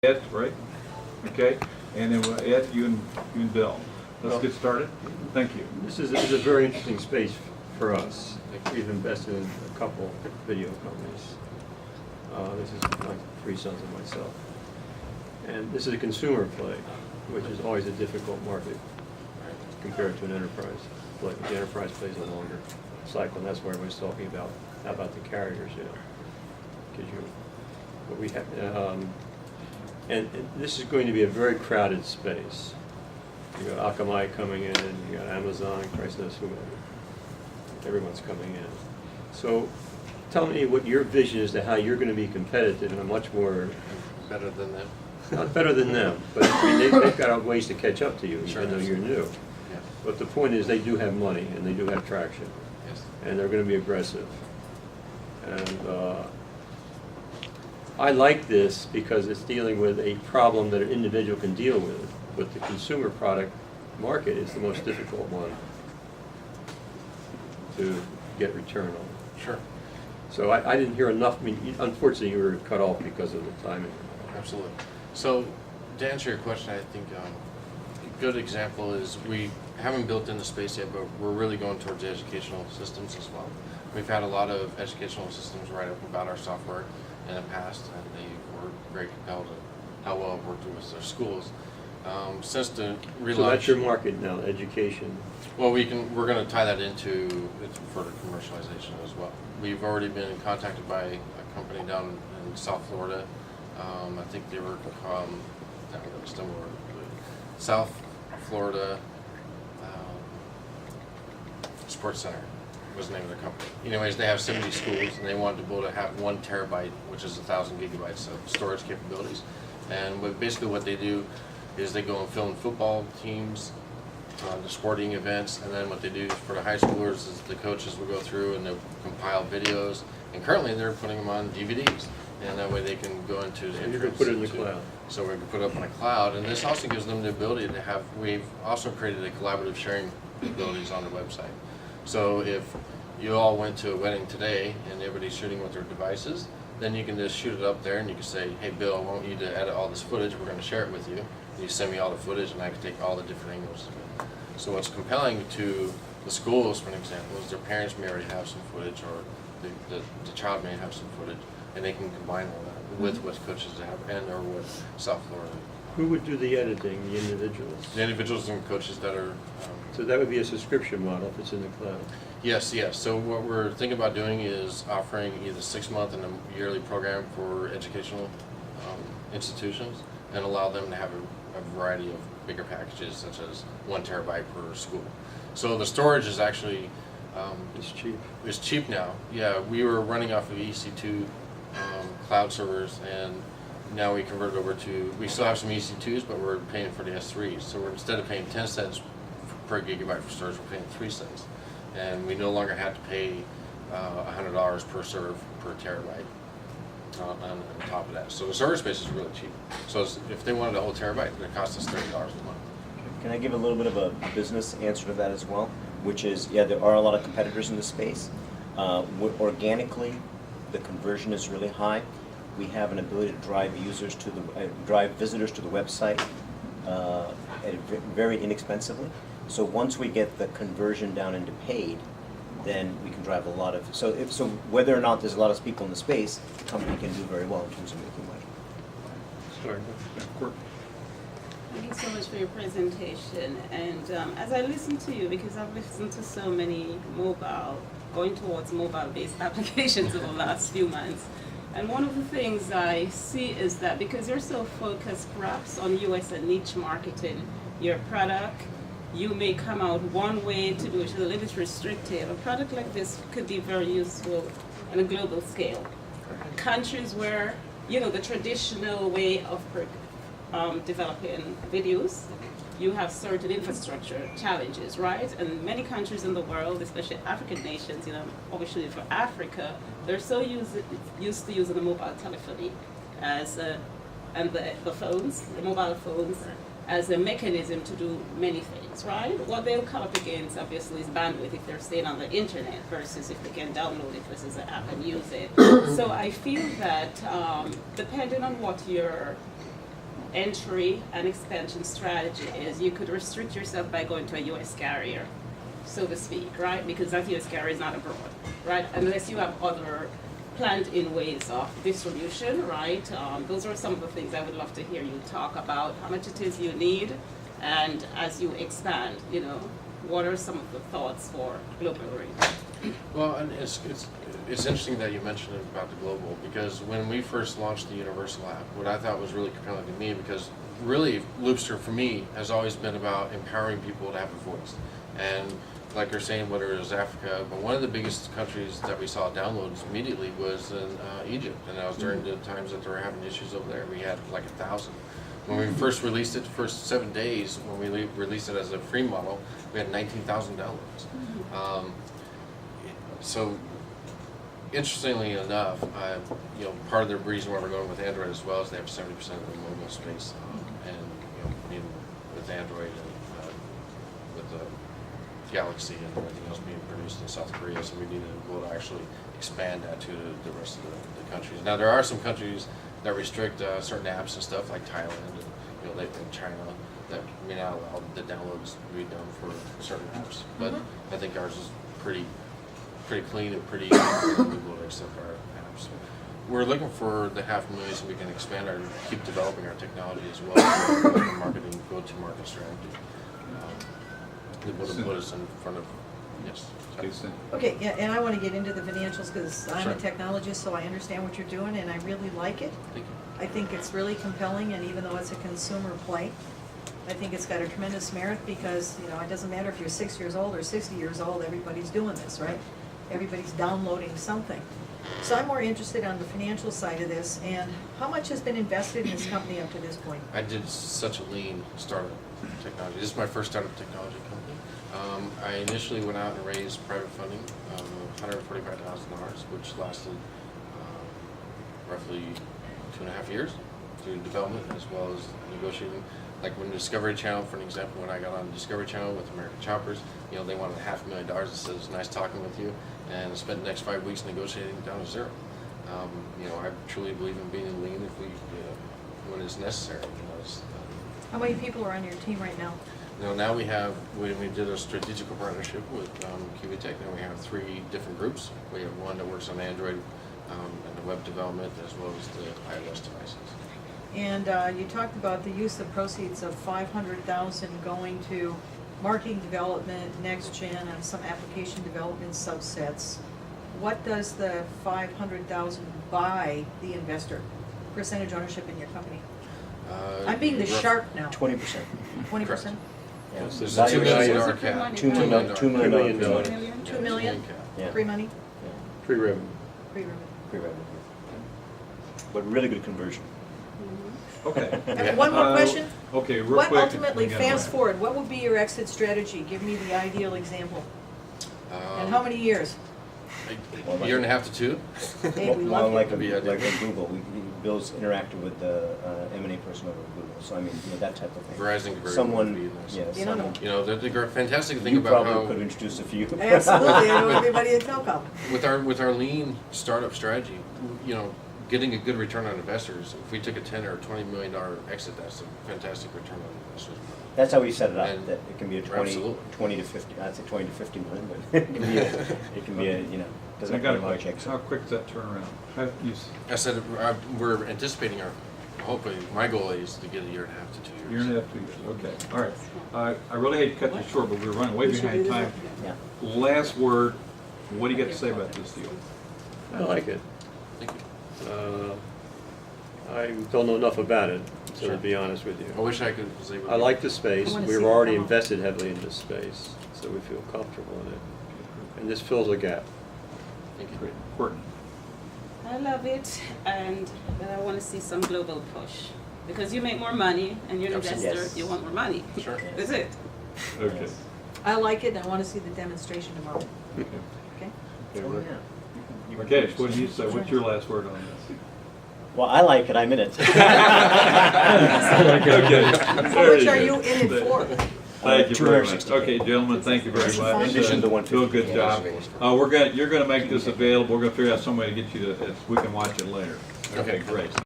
Ed, right? Okay, and then Ed, you and Bill. Let's get started. Thank you. This is a very interesting space for us. We've invested in a couple video companies. This is my three sons and myself. And this is a consumer play, which is always a difficult market compared to an enterprise play. The enterprise plays a longer cycle, and that's where I was talking about, how about the carriers, you know? Because what we have, and this is going to be a very crowded space. You got Akamai coming in, you got Amazon, Christ knows whoever. Everyone's coming in. So tell me what your vision is to how you're going to be competitive in a much more... Better than them. Not better than them, but I mean, they've got ways to catch up to you, Sure, even though you're new. Yeah. But the point is, they do have money, and they do have traction. Yes. And they're going to be aggressive. And I like this because it's dealing with a problem that an individual can deal with, but the consumer product market is the most difficult one to get return on. Sure. So I didn't hear enough. I mean, unfortunately, you were cut off because of the timing. Absolutely. So to answer your question, I think a good example is we haven't built in the space yet, but we're really going towards the educational systems as well. We've had a lot of educational systems write up about our software in the past, and they were very compelled at how well it worked with their schools. Since the relaunch, So that's your market now, education. well, we're going to tie that into further commercialization as well. We've already been contacted by a company down in South Florida. I think they were South Florida Sports Center was the name of the company. Anyways, they have 70 schools, and they wanted to be able to have 1 terabyte, which is 1,000 gigabytes of storage capabilities. And basically what they do is they go and film football teams, the sporting events, and then what they do for the high schoolers is the coaches will go through and they'll compile videos. And currently they're putting them on DVDs, and that way they can go into the So you can put it in the cloud. So we can put it up on a cloud, and this also gives them the ability to have. We've also created a collaborative sharing abilities on the website. So if you all went to a wedding today and everybody's shooting with their devices, then you can just shoot it up there and you can say, hey Bill, I want you to edit all this footage, we're going to share it with you. And you send me all the footage and I can take all the different angles of it. So what's compelling to the schools, for an example, is their parents may already have some footage, or the child may have some footage, and they can combine all that with what coaches have and or what South Florida. Who would do the editing, the individuals? The individuals and coaches that are... So that would be a subscription model if it's in the cloud. Yes, yes. So what we're thinking about doing is offering either 6-month and a yearly program for educational institutions, and allow them to have a variety of bigger packages, such as 1 terabyte per school. So the storage is actually It's cheap. it's cheap now. Yeah, we were running off of EC2 cloud servers, and now we converted over to. We still have some EC2s, but we're paying for the S3s. So we're, instead of paying 10 cents per gigabyte for storage, we're paying 3 cents, and we no longer have to pay $100 per serve per terabyte on top of that. So the server space is really cheap. So if they wanted a whole terabyte, it costs us $30 a month. Can I give a little bit of a business answer to that as well? Which is, yeah, there are a lot of competitors in this space. Organically, the conversion is really high. We have an ability to drive users to the drive visitors to the website very inexpensively. So once we get the conversion down into paid, then we can drive a lot of. So whether or not there's a lot of people in the space, the company can do very well in terms of making money. Sorry. Thank you so much for your presentation. And as I listen to you, because I've listened to so many going towards mobile-based applications over the last few months, and one of the things I see is that because you're so focused perhaps on US and niche marketing, your product, you may come out one way to do it, which is a little bit restrictive. A product like this could be very useful on a global scale. Countries where, the traditional way of developing videos, you have certain infrastructure challenges, right? And many countries in the world, especially African nations, obviously for Africa, they're so used to using the mobile telephony and the phones, the mobile phones, as a mechanism to do many things, right? What they'll come up against, obviously, is bandwidth if they're staying on the internet versus if they can download it versus an app and use it. So I feel that depending on what your entry and expansion strategy is you could restrict yourself by going to a US carrier, so to speak, right? Because that US carrier is not abroad, right? Unless you have other planned-in ways of distribution, right? Those are some of the things I would love to hear you talk about, how much it is you need, and as you expand, you know, what are some of the thoughts for global reach? Well, and it's interesting that you mentioned about the global, because when we first launched the Universal app, what I thought was really compelling to me, because really Loopster for me has always been about empowering people to have a voice. And like you're saying, whether it was Africa, but one of the biggest countries that we saw downloads immediately was in Egypt, and that was during the times that they were having issues over there. We had like 1,000. When we first released it, the first 7 days, when we released it as a free model, we had 19,000 downloads. So, interestingly enough, you know, part of the reason why we're going with Android as well is they have 70% of the mobile space, and you know, even with Android and with the Galaxy and everything else being produced in South Korea, so we need to be able to actually expand that to the rest of the countries. Now, there are some countries that restrict certain apps and stuff, like Thailand and you know, in China, that may not allow the downloads to be done for certain apps. But I think ours is pretty clean and pretty easy for Google to accept our apps. We're looking for the 500,000 so we can expand our, keep developing our technology as well as our marketing, go-to-market strategy. That would put us in front of, yes. Jason? Okay, yeah, and I want to get into the financials because I'm Sure. a technologist, so I understand what you're doing, and I really like it. Thank you. I think it's really compelling, and even though it's a consumer play, I think it's got a tremendous merit because, you know, it doesn't matter if you're 6 years old or 60 years old, everybody's doing this, right? Everybody's downloading something. So I'm more interested on the financial side of this, and how much has been invested in this company up to this point? I did such a lean startup technology. This is my first startup technology company. I initially went out and raised private funding of $145,000, which lasted roughly 2.5 years through development as well as negotiating. Like when Discovery Channel, for an example, when I got on Discovery Channel with American Choppers, you know, they wanted $500,000. I said, it's nice talking with you, and I spent the next 5 weeks negotiating down to zero. You know, I truly believe in being lean if we, when it's necessary. You know, How many people are on your team right now? you know, now we have, when we did a strategical partnership with QVTech, now we have 3 different groups. We have one that works on Android and the web development as well as the iOS devices. And you talked about the use of proceeds of $500,000 going to marketing development, next gen, and some application development subsets. What does the $500,000 buy the investor? Percentage ownership in your company? I'm being the shark now. 20%. 20%? Yeah. There's a $2 million cap. $2 million. $2 million. $2 million? Yeah. Pre-money? Yeah. Pre-revenue. Pre-revenue. Pre-revenue. But really good conversion. Okay. And one more question? Okay, real What quick. ultimately, again, fast right. forward, what would be your exit strategy? Give me the ideal example. And how many years? A year and a half to 2. Hey, we Well, love like you. a Google, Bill's interacted with the M&A person over at Google, so I mean, you know, that type of thing. Verizon conversion would Someone, be nice. yeah, You don't know. someone. You know, the fantastic thing You about probably could how, introduce a few. Absolutely, I know everybody in telecom. with our lean startup strategy, you know, getting a good return on investors, if we took a $10 or $20 million exit, that's a fantastic return on investors. That's how we set it up, And- that it can be a 20 Absolutely. to 50, I'd say 20 to 50 million, but it can be a, you know, doesn't I have got to a be large question. exit. How quick is that turnaround? I said, we're anticipating hopefully, my goal is to get a year and a half to 2 years. Year and a half, 2 years, okay, all right. I really hate to cut you short, but we're running way We should behind do this time. after. Yeah. Last word, what do you got to say about this deal? I like it. Thank you. I don't know enough about it, so Sure. to be honest with I you. wish I could say. I like the space. I wanna We've see it already come up. invested heavily in this space, so we feel comfortable in it. And this fills a gap. Thank you. Great. Courtney? I love it, but I want to see some global push. Because you make more money, and you're an Absolutely. investor, Yes. you want more money. Sure. That's it. Okay. I like it, and I want to see the demonstration tomorrow, Okay. okay? Okay, So, Rick. yeah. Rakesh, what do you say? What's your last word on this? Well, I like it, I'm in it. Okay. How much are you in it for? Thank you very much. 260. Okay, gentlemen, thank you very much. In addition to the Do a good 150. job. You're gonna make this available. We're gonna figure out some way to get you to, we can watch it later. Okay, great.